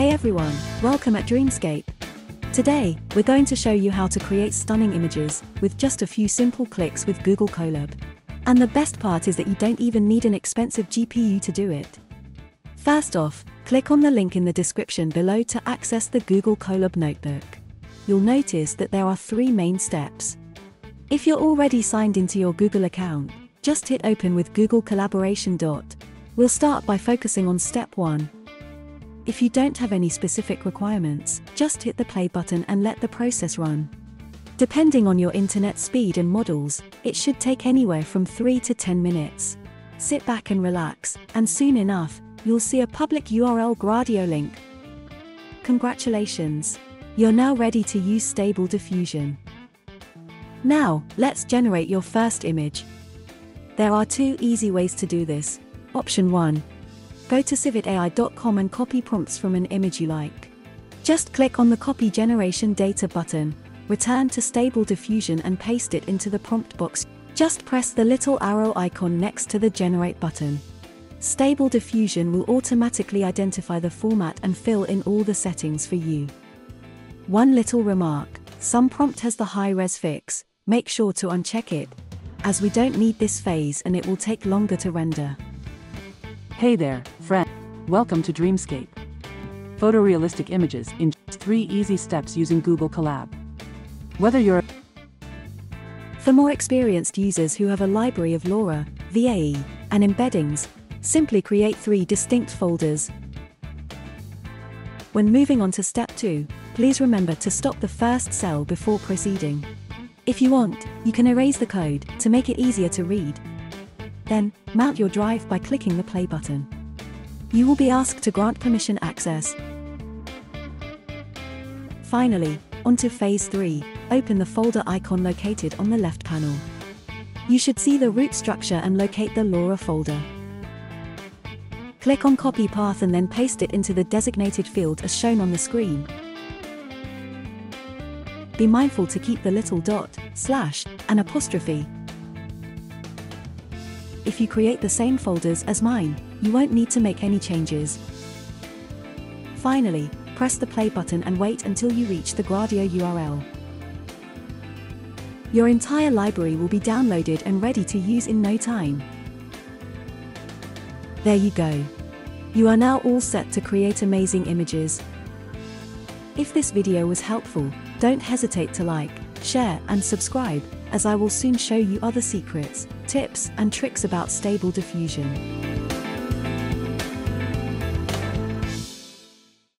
Hey everyone, welcome at Dreamscape. Today, we're going to show you how to create stunning images with just a few simple clicks with Google Colab. And the best part is that you don't even need an expensive GPU to do it. First off, click on the link in the description below to access the Google Colab notebook. You'll notice that there are 3 main steps. If you're already signed into your Google account, just hit open with Google Collaboration. We'll start by focusing on step 1. If you don't have any specific requirements, just hit the play button and let the process run. Depending on your internet speed and models, it should take anywhere from 3 to 10 minutes. Sit back and relax, and soon enough, you'll see a public URL Gradio link. Congratulations! You're now ready to use Stable Diffusion. Now, let's generate your first image. There are 2 easy ways to do this. Option 1. Go to civitai.com and copy prompts from an image you like. Just click on the Copy Generation Data button, return to Stable Diffusion and paste it into the prompt box. Just press the little arrow icon next to the Generate button. Stable Diffusion will automatically identify the format and fill in all the settings for you. One little remark, some prompt has the high-res fix, make sure to uncheck it, as we don't need this phase and it will take longer to render. Hey there, friend. Welcome to Dreamscape. Photorealistic images in just 3 easy steps using Google Colab. Whether you're For more experienced users who have a library of LoRa, VAE, and embeddings, simply create 3 distinct folders. When moving on to step 2, please remember to stop the first cell before proceeding. If you want, you can erase the code to make it easier to read. Then, mount your drive by clicking the play button. You will be asked to grant permission access. Finally, onto phase 3, open the folder icon located on the left panel. You should see the root structure and locate the LoRa folder. Click on Copy Path and then paste it into the designated field as shown on the screen. Be mindful to keep the little dot, slash, and apostrophe. If you create the same folders as mine, you won't need to make any changes. Finally, press the play button and wait until you reach the Gradio URL. Your entire library will be downloaded and ready to use in no time. There you go. You are now all set to create amazing images. If this video was helpful, don't hesitate to like, share, and subscribe, as I will soon show you other secrets, tips, and tricks about Stable Diffusion.